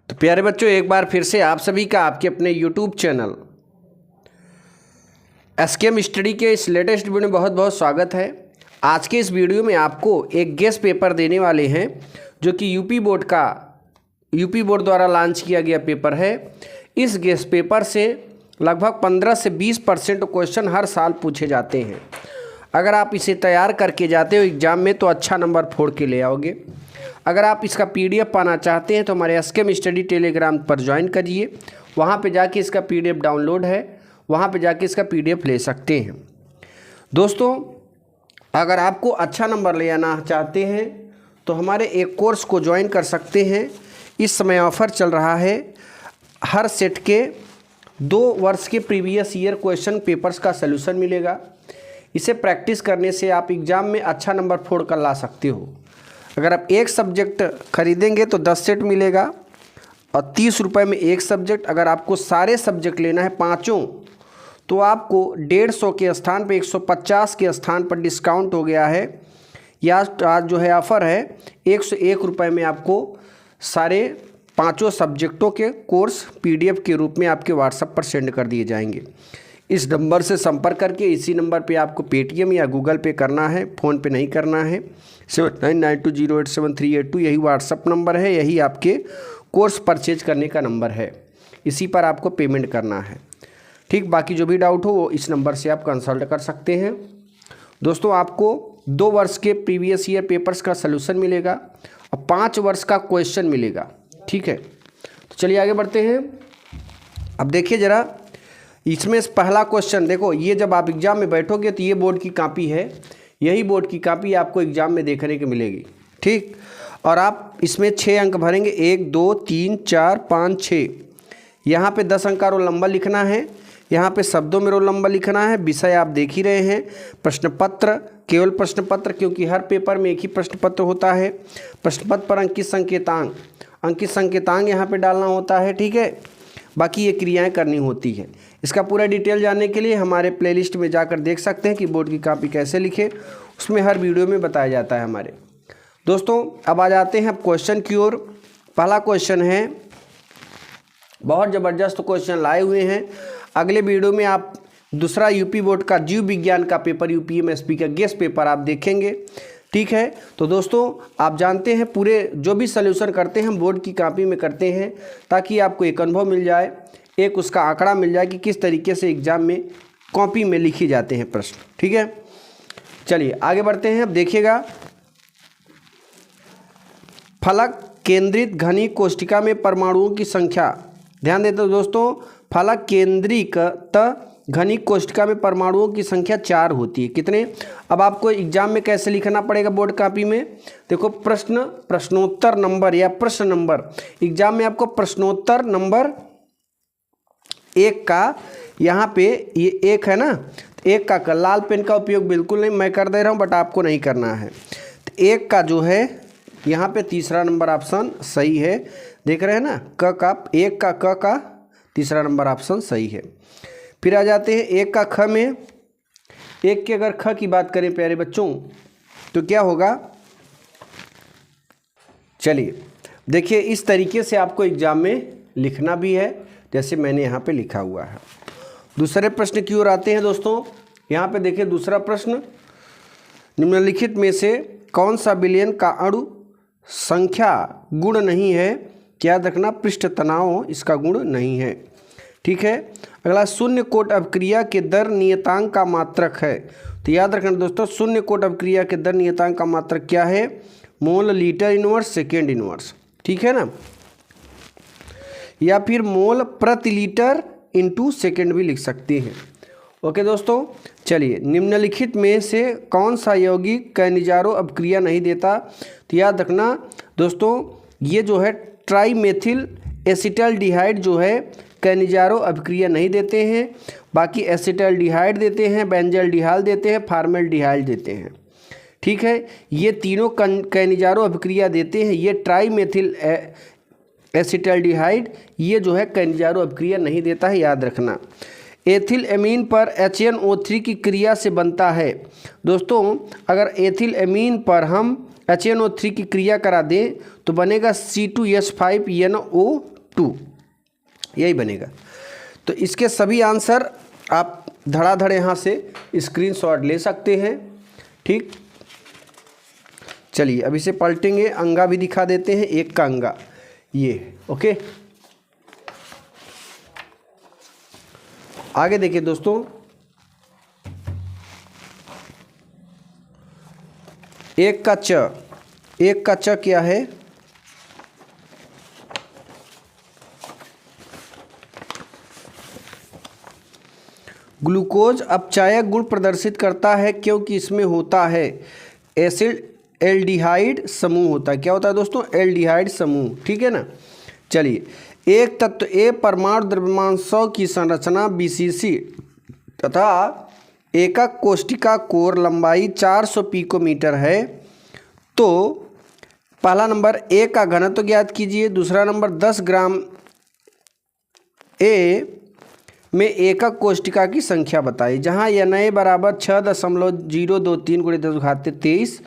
तो प्यारे बच्चों, एक बार फिर से आप सभी का आपके अपने YouTube चैनल एसकेएम स्टडी के इस लेटेस्ट वीडियो में बहुत बहुत स्वागत है। आज के इस वीडियो में आपको एक गेस पेपर देने वाले हैं जो कि यूपी बोर्ड द्वारा लॉन्च किया गया पेपर है। इस गेस पेपर से लगभग 15 से 20% क्वेश्चन हर साल पूछे जाते हैं। अगर आप इसे तैयार करके जाते हो एग्ज़ाम में तो अच्छा नंबर फोड़ के ले आओगे। अगर आप इसका PDF पाना चाहते हैं तो हमारे एसकेएम स्टडी टेलीग्राम पर ज्वाइन करिए। वहाँ पे जाके इसका PDF डाउनलोड है, वहाँ पे जाके इसका PDF ले सकते हैं। दोस्तों, अगर आपको अच्छा नंबर ले आना चाहते हैं तो हमारे एक कोर्स को ज्वाइन कर सकते हैं। इस समय ऑफ़र चल रहा है। हर सेट के 2 वर्ष के प्रीवियस ईयर क्वेश्चन पेपर्स का सलूशन मिलेगा। इसे प्रैक्टिस करने से आप एग्ज़ाम में अच्छा नंबर फोड़ कर ला सकते हो। अगर आप एक सब्जेक्ट खरीदेंगे तो 10 सेट मिलेगा और 30 रुपये में एक सब्जेक्ट। अगर आपको सारे सब्जेक्ट लेना है पाँचों तो आपको 150 के स्थान पर 150 के स्थान पर डिस्काउंट हो गया है। या आज जो है ऑफ़र है 101 रुपये में आपको सारे पाँचों सब्जेक्टों के कोर्स PDF के रूप में आपके व्हाट्सएप पर सेंड कर दिए जाएंगे। इस नंबर से संपर्क करके इसी नंबर पे आपको पेटीएम या गूगल पे करना है, फ़ोन पे नहीं करना है। 7992087382 यही व्हाट्सएप नंबर है, यही आपके कोर्स परचेज करने का नंबर है। इसी पर आपको पेमेंट करना है। ठीक, बाकी जो भी डाउट हो वो इस नंबर से आप कंसल्ट कर सकते हैं। दोस्तों, आपको 2 वर्ष के प्रीवियस ईयर पेपर्स का सलूशन मिलेगा और 5 वर्ष का क्वेश्चन मिलेगा। ठीक है, तो चलिए आगे बढ़ते हैं। अब देखिए ज़रा, इसमें पहला क्वेश्चन देखो। ये जब आप एग्ज़ाम में बैठोगे तो ये बोर्ड की कॉपी है, यही बोर्ड की कॉपी आपको एग्ज़ाम में देखने को मिलेगी। ठीक, और आप इसमें 6 अंक भरेंगे। 1 2 3 4 5 6। यहाँ पे 10 अंक का रोल नंबर लिखना है। यहाँ पे शब्दों में रोल नंबर लिखना है। विषय आप देख ही रहे हैं, प्रश्न पत्र, केवल प्रश्न पत्र, क्योंकि हर पेपर में एक ही प्रश्न पत्र होता है। प्रश्न पत्र पर अंकित संकेतांक यहाँ पे डालना होता है। ठीक है, बाकी ये क्रियाएं करनी होती है। इसका पूरा डिटेल जानने के लिए हमारे प्लेलिस्ट में जाकर देख सकते हैं कि बोर्ड की कॉपी कैसे लिखे, उसमें हर वीडियो में बताया जाता है हमारे। दोस्तों, अब आ जाते हैं क्वेश्चन की ओर। पहला क्वेश्चन है, बहुत ज़बरदस्त क्वेश्चन लाए हुए हैं। अगले वीडियो में आप दूसरा यूपी बोर्ड का जीव विज्ञान का पेपर, UPMSP का गेस पेपर आप देखेंगे। ठीक है, तो दोस्तों आप जानते हैं पूरे जो भी सलूशन करते हैं हम बोर्ड की कॉपी में करते हैं, ताकि आपको एक अनुभव मिल जाए, एक उसका आंकड़ा मिल जाए कि किस तरीके से एग्ज़ाम में कॉपी में लिखे जाते हैं प्रश्न। ठीक है, चलिए आगे बढ़ते हैं। अब देखिएगा, फलक केंद्रित घनी कोष्ठिका में परमाणुओं की संख्या। ध्यान देते हो दोस्तों, फलक केंद्रित घनी कोष्ठिका में परमाणुओं की संख्या 4 होती है। कितने? अब आपको एग्जाम में कैसे लिखना पड़ेगा बोर्ड कॉपी में? देखो, प्रश्नोत्तर नंबर या प्रश्न नंबर। एग्जाम में आपको प्रश्नोत्तर नंबर 1 का, यहाँ पे ये 1 है ना, 1 का लाल पेन का उपयोग बिल्कुल नहीं, मैं कर दे रहा हूँ बट आपको नहीं करना है। तो 1 का जो है यहाँ पे तीसरा नंबर ऑप्शन सही है। देख रहे हैं ना, क 1 का क का तीसरा नंबर ऑप्शन सही है। फिर आ जाते हैं 1 का ख में। 1 के अगर ख की बात करें प्यारे बच्चों तो क्या होगा? चलिए देखिए, इस तरीके से आपको एग्जाम में लिखना भी है जैसे मैंने यहाँ पे लिखा हुआ है। दूसरे प्रश्न की ओर आते हैं दोस्तों। यहाँ पे देखिए दूसरा प्रश्न, निम्नलिखित में से कौन सा विलयन का अणु संख्या गुण नहीं है? याद रखना, पृष्ठ तनाव इसका गुण नहीं है। ठीक है, अगला, शून्य कोट अपक्रिया के दर नियतांक का मात्रक है। तो याद रखना दोस्तों, शून्य कोट अपक्रिया के दर नियतांक का मात्रक क्या है? Mole litre inverse second inverse. ठीक है ना, या फिर मोल प्रति लीटर इंटू सेकेंड भी लिख सकते हैं। ओके दोस्तों, चलिए, निम्नलिखित में से कौन सा यौगिक कैनिजारो अपक्रिया नहीं देता? तो याद रखना दोस्तों, ये जो है ट्राईमेथिल एसिटाल्डिहाइड जो है कैनिजारो अभिक्रिया नहीं देते हैं। बाकी एसिटाल्डिहाइड देते हैं, बेंजल्डिहाल देते हैं, फार्मेल्डिहाइड देते हैं। ठीक है, ये तीनों कैनिजारो अभिक्रिया देते हैं। ये ट्राईमेथिल एसिटाल्डिहाइड ये जो है कैनिजारो अभिक्रिया नहीं देता है, याद रखना। एथिल एमीन पर HNO3 की क्रिया से बनता है। दोस्तों, अगर एथिल एमीन पर हम HNO3 की क्रिया करा दें तो बनेगा C2H5NO2, यही बनेगा। तो इसके सभी आंसर आप धड़ाधड़ यहाँ से स्क्रीनशॉट ले सकते हैं। ठीक, चलिए अब इसे पलटेंगे, अंगा भी दिखा देते हैं, एक का अंगा ये। ओके, आगे देखिए दोस्तों, एक का च क्या है? ग्लूकोज अपचायक गुण प्रदर्शित करता है क्योंकि इसमें होता है एसिड एल्डिहाइड समूह होता है। क्या होता है दोस्तों? एल्डिहाइड समूह। ठीक है ना। चलिए, एक तत्व ए परमाणु द्रव्यमान 100 की संरचना BCC तथा एकक कोशिका कोर लंबाई 400 पिकोमीटर है, तो पहला नंबर ए का घनत्व ज्ञात कीजिए, दूसरा नंबर 10 ग्राम ए में एकक कोशिका की संख्या बताई, जहां Na बराबर 6.023 × 10⁻23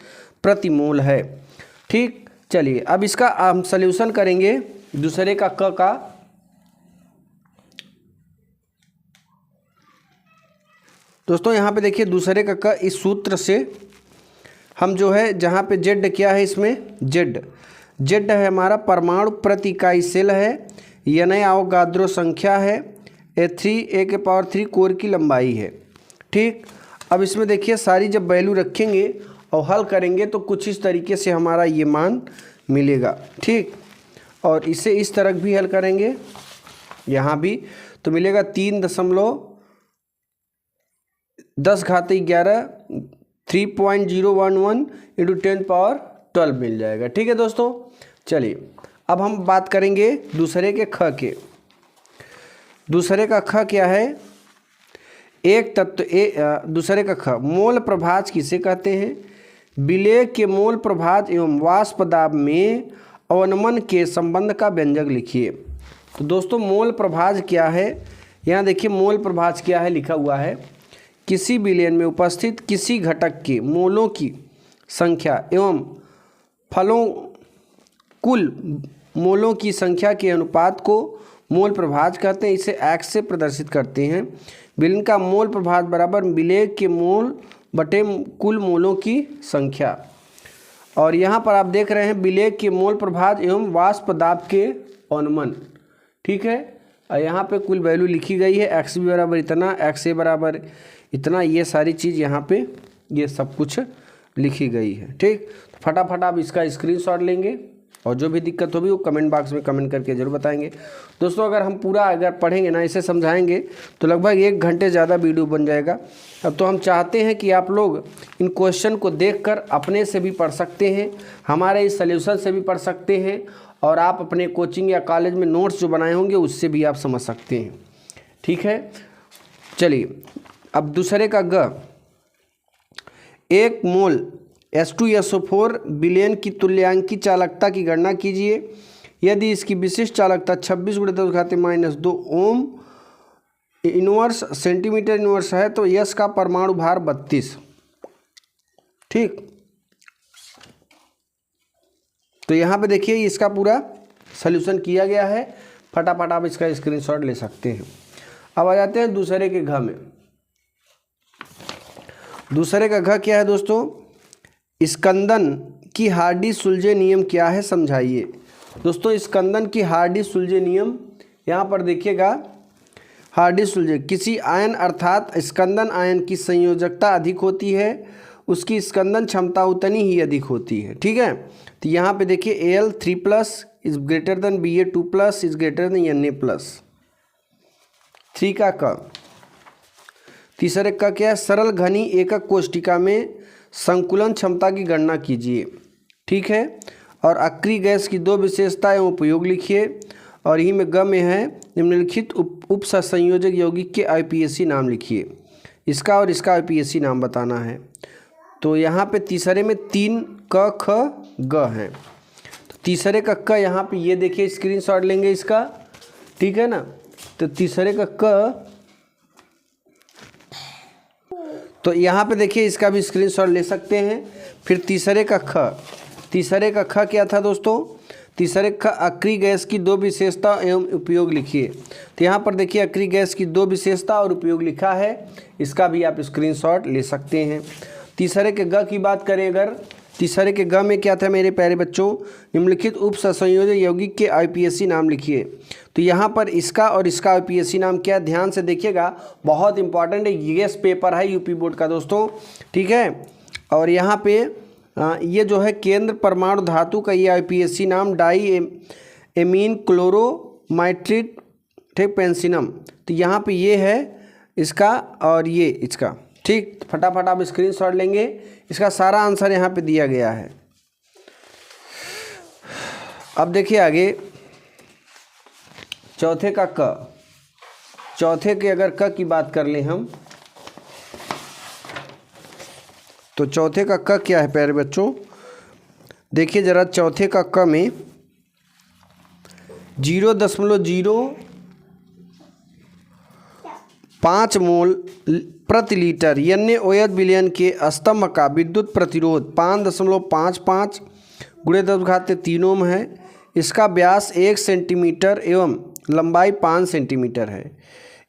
प्रति मोल है। ठीक, चलिए अब इसका हम सल्यूशन करेंगे दूसरे का क का। दोस्तों यहाँ पे देखिए दूसरे का क, इस सूत्र से हम जो है जहाँ पे जेड क्या है, इसमें जेड है हमारा परमाणु प्रति इकाई सेल है, Na अवोगाद्रो संख्या है, A3 कोर की लंबाई है। ठीक, अब इसमें देखिए सारी जब वैल्यू रखेंगे और हल करेंगे तो कुछ इस तरीके से हमारा ये मान मिलेगा। ठीक, और इसे इस तरह भी हल करेंगे यहाँ भी तो मिलेगा 3.10⁻11 3.011 × 10⁻12 मिल जाएगा। ठीक है दोस्तों, चलिए अब हम बात करेंगे दूसरे के ख के। दूसरे का ख क्या है? एक तत्व दूसरे का ख, मोल प्रभाज किसे कहते हैं? विलेय के मोल प्रभाज एवं वाष्प दाब में अवनमन के संबंध का व्यंजक लिखिए। तो दोस्तों मोल प्रभाज क्या है? यहाँ देखिए मोल प्रभाज क्या है लिखा हुआ है, किसी विलयन में उपस्थित किसी घटक के मोलों की संख्या एवं फलों कुल मोलों की संख्या के अनुपात को मोल प्रभाज कहते हैं। इसे x से प्रदर्शित करते हैं। विलयन का मोल प्रभाज बराबर विलेय के मोल बटे कुल मोलों की संख्या। और यहाँ पर आप देख रहे हैं विलेय के मोल प्रभाज एवं वाष्प दाब के अवनमन। ठीक है, और यहाँ पे कुल वैल्यू लिखी गई है, XB बराबर इतना, XA बराबर इतना, ये सारी चीज़ यहाँ पे ये सब कुछ लिखी गई है। ठीक, तो फटाफट आप इसका स्क्रीनशॉट लेंगे और जो भी दिक्कत होगी वो कमेंट बॉक्स में कमेंट करके जरूर बताएंगे। दोस्तों अगर हम पूरा अगर पढ़ेंगे ना, इसे समझाएंगे तो लगभग 1 घंटे ज़्यादा वीडियो बन जाएगा। अब तो हम चाहते हैं कि आप लोग इन क्वेश्चन को देखकर अपने से भी पढ़ सकते हैं, हमारे इस सल्यूशन से भी पढ़ सकते हैं, और आप अपने कोचिंग या कॉलेज में नोट्स जो बनाए होंगे उससे भी आप समझ सकते हैं। ठीक है, चलिए अब दूसरे का ग, 1 मोल H2SO4 विलयन की तुल्यांकी चालकता की गणना कीजिए। यदि इसकी विशिष्ट चालकता 26 × 10⁻² ओम इनवर्स सेंटीमीटर इनवर्स है तो यश का परमाणु भार 32। ठीक, तो यहाँ पे देखिए इसका पूरा सल्यूशन किया गया है, फटाफट आप इसका स्क्रीनशॉट ले सकते हैं। अब आ जाते हैं दूसरे के घ में। दूसरे का घ क्या है दोस्तों? स्कंदन की हार्डी सुलझे नियम क्या है, समझाइए। दोस्तों स्कंदन की हार्डी सुलझे नियम, यहाँ पर देखिएगा, हार्डी सुलझे किसी आयन अर्थात स्कंदन आयन की संयोजकता अधिक होती है, उसकी स्कंदन क्षमता उतनी ही अधिक होती है। ठीक है, तो यहाँ पे देखिए Al3+ is greater than Ba2+ is greater than Na+। 3 का क। तीसरे का क्या है? सरल घनी एकक कोशिका में संकुलन क्षमता की गणना कीजिए। ठीक है, और अक्रिय गैस की 2 विशेषता एवं उपयोग लिखिए। और यही में ग में है निम्नलिखित उप संयोजक यौगिक के IUPAC नाम लिखिए। इसका और इसका IUPAC नाम बताना है। तो यहाँ पे तीसरे में 3 क ख ग हैं। तो तीसरे का क यहाँ पे ये देखिए स्क्रीनशॉट लेंगे इसका। ठीक है ना, तो तीसरे का क, तो यहाँ पे देखिए इसका भी स्क्रीनशॉट ले सकते हैं। फिर तीसरे का ख, तीसरे का ख क्या था दोस्तों? तीसरे का अक्रिय गैस की दो विशेषता एवं उपयोग लिखिए। तो यहाँ पर देखिए अक्रिय गैस की दो विशेषता और उपयोग लिखा है, इसका भी आप स्क्रीनशॉट ले सकते हैं। तीसरे के ग की बात करें अगर, तीसरे के ग में क्या था मेरे प्यारे बच्चों? निम्नलिखित उप संयोजन यौगिक के आईपीएससी नाम लिखिए। तो यहाँ पर इसका और इसका आईपीएससी नाम क्या? ध्यान से देखिएगा, बहुत इंपॉर्टेंट है, यूएस पेपर है यूपी बोर्ड का दोस्तों, ठीक है। और यहाँ पे ये जो है केंद्र परमाणु धातु का ये आईपीएससी नाम डाई एमीन क्लोरोमाइट्रिट ठीक पेंसिनम। तो यहाँ पे ये है इसका और ये इसका, ठीक। फटाफट आप स्क्रीनशॉट लेंगे, इसका सारा आंसर यहाँ पे दिया गया है। अब देखिए आगे चौथे का क। चौथे के अगर क की बात कर लें हम, तो चौथे का क क्या है प्यारे बच्चों? देखिए ज़रा चौथे का क में 0.05 मोल प्रति लीटर NaOH विलयन के स्तंभ का विद्युत प्रतिरोध 5.55 गुणे 10⁻³ ओम है। इसका व्यास 1 सेंटीमीटर एवं लंबाई 5 सेंटीमीटर है।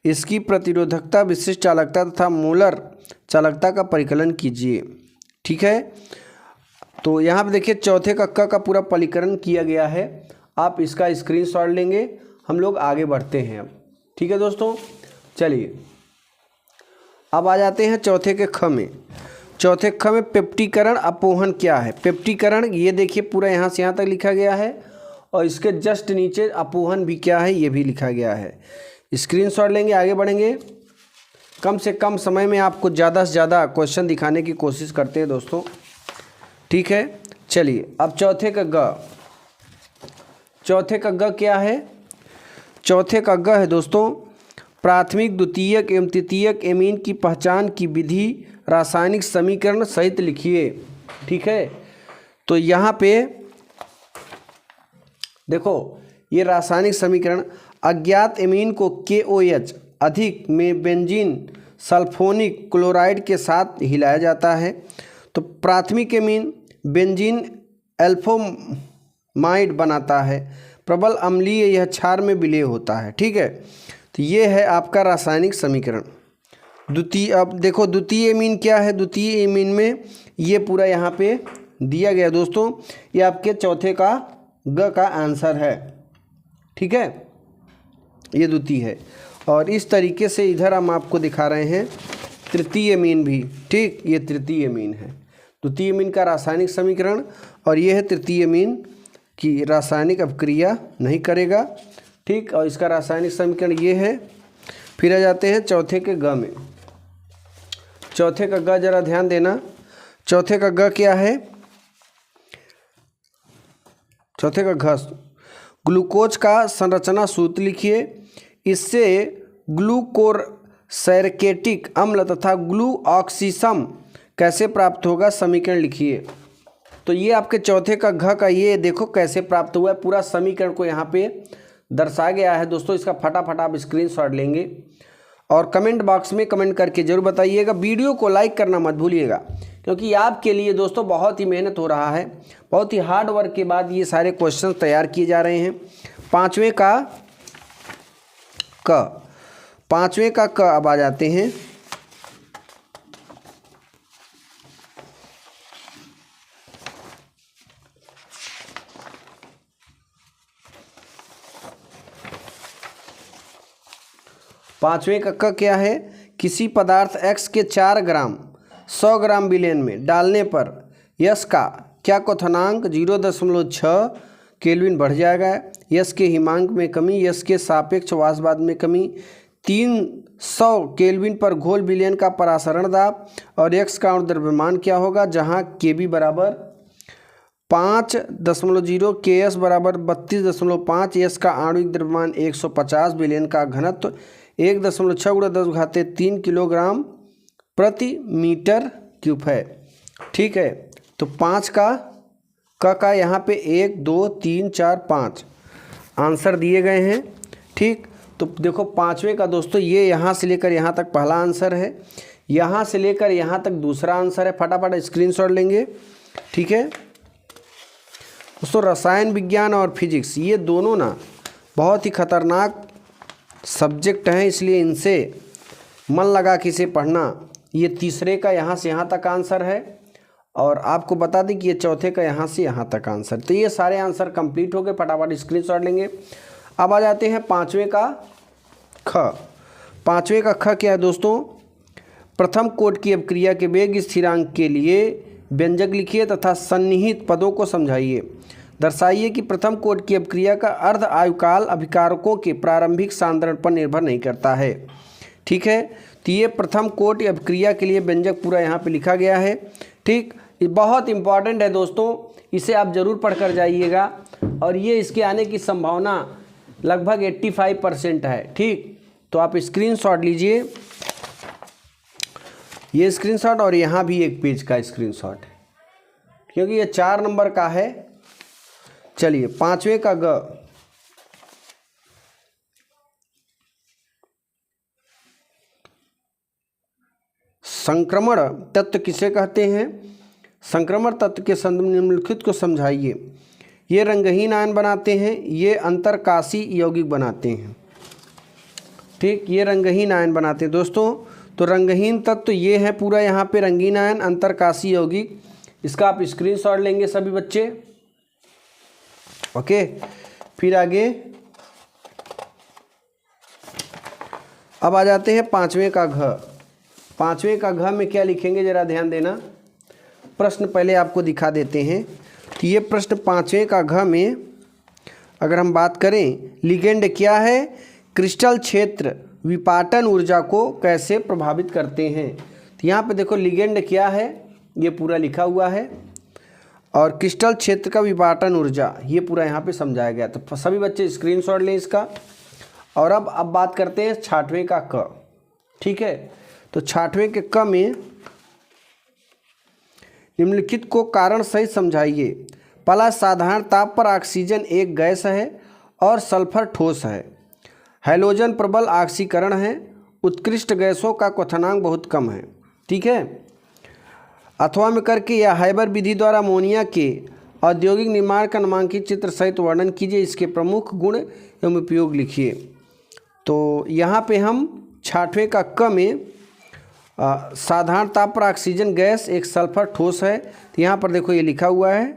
इसकी प्रतिरोधकता, विशिष्ट चालकता तथा मोलर चालकता का परिकलन कीजिए, ठीक है। तो यहाँ पे देखिए चौथे का क का पूरा परिकलन किया गया है, आप इसका स्क्रीनशॉट लेंगे। हम लोग आगे बढ़ते हैं अब, ठीक है दोस्तों। चलिए अब आ जाते हैं चौथे के ख में। चौथे ख में पेप्टीकरण अपोहन क्या है? पेप्टीकरण ये देखिए पूरा यहाँ से यहाँ तक लिखा गया है और इसके जस्ट नीचे अपोहन भी क्या है ये भी लिखा गया है। स्क्रीनशॉट लेंगे, आगे बढ़ेंगे। कम से कम समय में आपको ज़्यादा से ज़्यादा क्वेश्चन दिखाने की कोशिश करते हैं दोस्तों, ठीक है। चलिए अब चौथे का ग। चौथे का ग क्या है? चौथे का ग है दोस्तों प्राथमिक, द्वितीयक एवं तृतीयक एमीन की पहचान की विधि रासायनिक समीकरण सहित लिखिए, ठीक है। तो यहाँ पे देखो ये रासायनिक समीकरण, अज्ञात एमीन को KOH अधिक में बेंजीन सल्फोनिक क्लोराइड के साथ हिलाया जाता है। तो प्राथमिक एमीन बेंजीन एल्फोमाइड बनाता है, प्रबल अम्लीय यह क्षार में विलय होता है, ठीक है। तो ये है आपका रासायनिक समीकरण। द्वितीय, अब देखो द्वितीय एमीन क्या है? द्वितीय एमीन में ये पूरा यहाँ पे दिया गया दोस्तों, ये आपके चौथे का ग का आंसर है, ठीक है। ये द्वितीय है और इस तरीके से इधर हम आपको दिखा रहे हैं तृतीय एमीन भी, ठीक। ये तृतीय एमीन है, द्वितीय एमीन का रासायनिक समीकरण, और ये है तृतीय एमीन की रासायनिक अभिक्रिया नहीं करेगा, ठीक। और इसका रासायनिक समीकरण ये है। फिर आ जाते हैं चौथे के ग में। चौथे का ग जरा ध्यान देना, चौथे का ग क्या है? चौथे का घ, ग्लूकोज का संरचना सूत्र लिखिए। इससे ग्लूकोसैरकेटिक अम्ल तथा ग्लूऑक्सीसम कैसे प्राप्त होगा, समीकरण लिखिए। तो ये आपके चौथे का घ का ये देखो कैसे प्राप्त हुआ है, पूरा समीकरण को यहाँ पे दर्शाया गया है दोस्तों। इसका फटाफट आप स्क्रीनशॉट लेंगे और कमेंट बॉक्स में कमेंट करके जरूर बताइएगा। वीडियो को लाइक करना मत भूलिएगा, क्योंकि आपके लिए दोस्तों बहुत ही मेहनत हो रहा है, बहुत ही हार्ड वर्क के बाद ये सारे क्वेश्चन तैयार किए जा रहे हैं। पाँचवें का क अब आ जाते हैं। पाँचवें का क क्या है? किसी पदार्थ X के 4 ग्राम 100 ग्राम विलयन में डालने पर यश का क्या क्वथनांक 0.6 केल्विन बढ़ जाएगा। यश के हिमांक में कमी, यश के सापेक्ष वाष्पवाद में कमी, 300 केल्विन पर घोल विलयन का परासरण दाब, और X का अणु द्रव्यमान क्या होगा, जहाँ Kb बराबर 5.0, Ks बराबर 32.5, यश का आणविक द्रव्यमान 150, विलयन का घनत्व 1.6 × 10⁻³ किलोग्राम प्रति मीटर क्यूब है, ठीक है। तो 5 का यहाँ पे 1 2 3 4 5 आंसर दिए गए हैं, ठीक। तो देखो पाँचवें का दोस्तों ये यहाँ से लेकर यहाँ तक पहला आंसर है, यहाँ से लेकर यहाँ तक दूसरा आंसर है। फटाफट स्क्रीनशॉट लेंगे, ठीक है। दोस्तों रसायन विज्ञान और फिजिक्स ये दोनों ना बहुत ही खतरनाक सब्जेक्ट हैं, इसलिए इनसे मन लगा के इसे पढ़ना। ये तीसरे का यहाँ से यहाँ तक आंसर है और आपको बता दें कि ये चौथे का यहाँ से यहाँ तक आंसर। तो ये सारे आंसर कंप्लीट हो गए, फटाफट स्क्रीनशॉट लेंगे। अब आ जाते हैं पाँचवें का ख। पाँचवें का ख क्या है दोस्तों? प्रथम कोटि की अपक्रिया के वेग स्थिरांक के लिए व्यंजक लिखिए तथा सन्निहित पदों को समझाइए। दर्शाइए कि प्रथम कोटि की अपक्रिया का अर्ध आयुकाल अभिकारकों के प्रारंभिक सांद्रण पर निर्भर नहीं करता है। ठीक है, तो ये प्रथम कोटि अपक्रिया के लिए व्यंजक पूरा यहाँ पे लिखा गया है। ठीक, ये बहुत इंपॉर्टेंट है दोस्तों, इसे आप ज़रूर पढ़ कर जाइएगा और ये इसके आने की संभावना लगभग 85% है। ठीक, तो आप स्क्रीनशॉट लीजिए, ये स्क्रीनशॉट और यहाँ भी एक पेज का स्क्रीनशॉट है क्योंकि ये 4 नंबर का है। चलिए पाँचवें का ग। संक्रमण तत्व किसे कहते हैं? संक्रमण तत्व के निम्नलिखित को समझाइए। ये रंगहीन आयन बनाते हैं, ये अंतरकाशी यौगिक बनाते हैं। ठीक, ये रंगहीन आयन बनाते हैं दोस्तों। तो रंगहीन तत्व ये है पूरा यहाँ पे, रंगीन आयन, अंतरकाशी यौगिक। इसका आप स्क्रीनशॉट लेंगे सभी बच्चे। ओके, फिर आगे अब आ जाते हैं पाँचवें का घ। पाँचवें का घ में क्या लिखेंगे जरा ध्यान देना। प्रश्न पहले आपको दिखा देते हैं। तो ये प्रश्न पाँचवें का घ में अगर हम बात करें, लिगेंड क्या है? क्रिस्टल क्षेत्र विपाटन ऊर्जा को कैसे प्रभावित करते हैं। तो यहाँ पे देखो लिगेंड क्या है, ये पूरा लिखा हुआ है और क्रिस्टल क्षेत्र का विपाटन ऊर्जा ये पूरा यहाँ पे समझाया गया। तो सभी बच्चे स्क्रीनशॉट लें इसका। और अब बात करते हैं छठवें का क। ठीक है, तो छठवें के क में निम्नलिखित को कारण सहित समझाइए। पहला, साधारण ताप पर ऑक्सीजन एक गैस है और सल्फर ठोस है। हैलोजन प्रबल ऑक्सीकरण है। उत्कृष्ट गैसों का क्वथनांक बहुत कम है। ठीक है, अथवा में करके या हाइबर विधि द्वारा अमोनिया के औद्योगिक निर्माण का नामांकित चित्र सहित वर्णन कीजिए। इसके प्रमुख गुण एवं उपयोग लिखिए। तो यहाँ पे हम छठवें का क में साधारण ताप पर ऑक्सीजन गैस एक सल्फर ठोस है। तो यहाँ पर देखो ये लिखा हुआ है।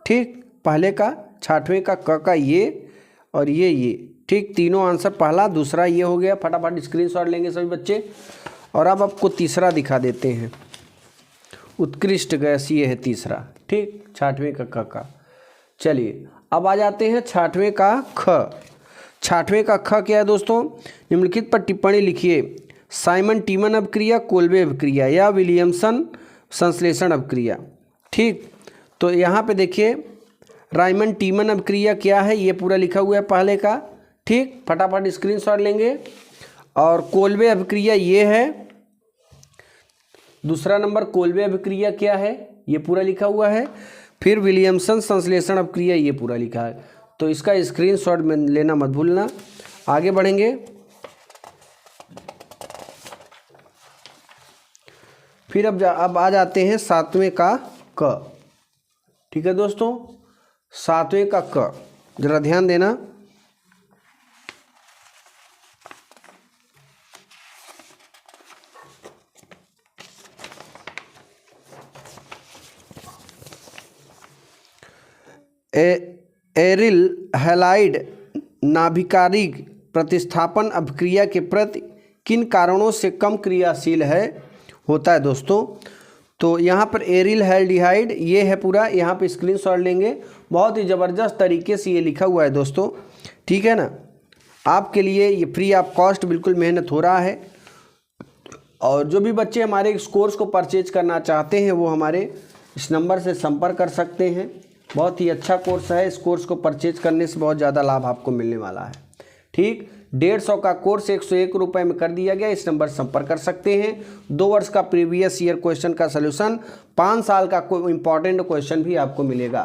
ठीक, पहले का छठवें का क का ये और ये ठीक, तीनों आंसर पहला दूसरा ये हो गया। फटाफट स्क्रीनशॉट लेंगे सभी बच्चे। और अब आपको तीसरा दिखा देते हैं। उत्कृष्ट गैस ये है तीसरा। ठीक, छठवें का क का। चलिए अब आ जाते हैं छठवें का ख। छठवें का ख क्या है दोस्तों? निम्नलिखित पर टिप्पणी लिखिए। साइमन टीमन अपक्रिया, कोल्बे अपक्रिया या विलियमसन संश्लेषण अपक्रिया। ठीक, तो यहाँ पे देखिए राइमन टीमन अपक्रिया क्या है, ये पूरा लिखा हुआ है पहले का। ठीक, फटाफट स्क्रीनशॉट लेंगे। और कोल्बे अपक्रिया ये है दूसरा नंबर। कोल्बे अपक्रिया क्या है, ये पूरा लिखा हुआ है। फिर विलियमसन संश्लेषण अपक्रिया ये पूरा लिखा है। तो इसका स्क्रीनशॉट में लेना मत भूलना। आगे बढ़ेंगे। फिर अब आ जाते हैं सातवें का क। ठीक है दोस्तों, सातवें का क जरा ध्यान देना। एरिल हैलाइड नाभिकारिक प्रतिस्थापन अपक्रिया के प्रति किन कारणों से कम क्रियाशील होता है दोस्तों? तो यहाँ पर एरिल हैल्डिहाइड ये है पूरा, यहाँ पे स्क्रीनशॉट लेंगे। बहुत ही ज़बरदस्त तरीके से ये लिखा हुआ है दोस्तों। ठीक है ना, आपके लिए ये फ्री ऑफ कॉस्ट बिल्कुल मेहनत हो रहा है। और जो भी बच्चे हमारे इस कोर्स को परचेज करना चाहते हैं वो हमारे इस नंबर से संपर्क कर सकते हैं। बहुत ही अच्छा कोर्स है। इस कोर्स को परचेज करने से बहुत ज़्यादा लाभ आपको मिलने वाला है। ठीक, 150 का कोर्स 101 रुपये में कर दिया गया। इस नंबर से संपर्क कर सकते हैं। 2 वर्ष का प्रीवियस ईयर क्वेश्चन का सलूशन, 5 साल का कोई इंपॉर्टेंट क्वेश्चन भी आपको मिलेगा।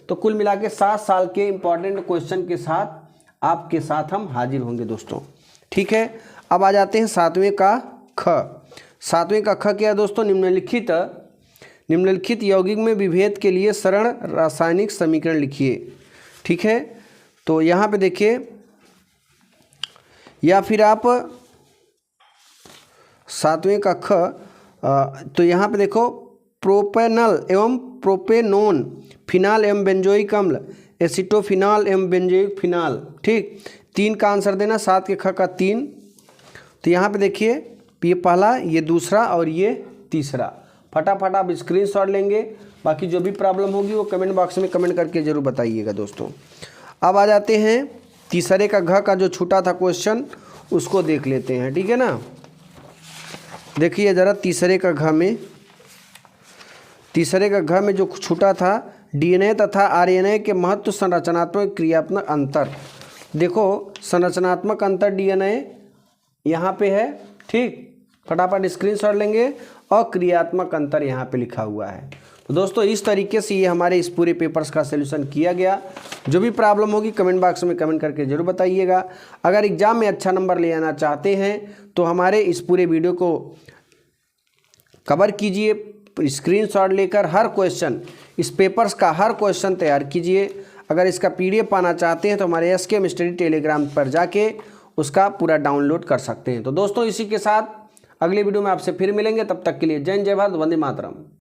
तो कुल मिला के 7 साल के इंपॉर्टेंट क्वेश्चन के साथ आपके साथ हम हाजिर होंगे दोस्तों। ठीक है, अब आ जाते हैं सातवें का ख। सातवें का ख क्या है दोस्तों? निम्नलिखित यौगिक में विभेद के लिए सरल रासायनिक समीकरण लिखिए। ठीक है, तो यहाँ पे देखिए, या फिर आप 7वें का ख, तो यहाँ पे देखो प्रोपेनल एवं प्रोपेनोन, फिनाल एवं बेंजोइक अम्ल, एसिटोफिनाल एवं बेंजोइक फिनाल। ठीक, 3 का आंसर देना, 7 के ख का 3। तो यहाँ पे देखिए, ये पहला, ये दूसरा और ये तीसरा। फटाफट आप स्क्रीनशॉट लेंगे, बाकी जो भी प्रॉब्लम होगी वो कमेंट बॉक्स में कमेंट करके ज़रूर बताइएगा दोस्तों। अब आ जाते हैं तीसरे का घ का जो छूटा था क्वेश्चन, उसको देख लेते हैं। ठीक है ना, देखिए ज़रा तीसरे का घ में जो छूटा था, डीएनए तथा आरएनए के महत्व, संरचनात्मक क्रियात्मक अंतर। देखो संरचनात्मक अंतर डीएनए यहाँ पे है। ठीक, फटाफट स्क्रीनशॉट लेंगे, और क्रियात्मक अंतर यहाँ पे लिखा हुआ है। तो दोस्तों इस तरीके से ये हमारे इस पूरे पेपर्स का सलूशन किया गया। जो भी प्रॉब्लम होगी कमेंट बॉक्स में कमेंट करके जरूर बताइएगा। अगर एग्जाम में अच्छा नंबर ले आना चाहते हैं तो हमारे इस पूरे वीडियो को कवर कीजिए, स्क्रीनशॉट लेकर हर क्वेश्चन, इस पेपर्स का हर क्वेश्चन तैयार कीजिए। अगर इसका पीडीएफ पाना चाहते हैं तो हमारे SKM स्टडी टेलीग्राम पर जाके उसका पूरा डाउनलोड कर सकते हैं। तो दोस्तों इसी के साथ अगले वीडियो में आपसे फिर मिलेंगे, तब तक के लिए जय हिंद, जय भारत, वंदे मातरम।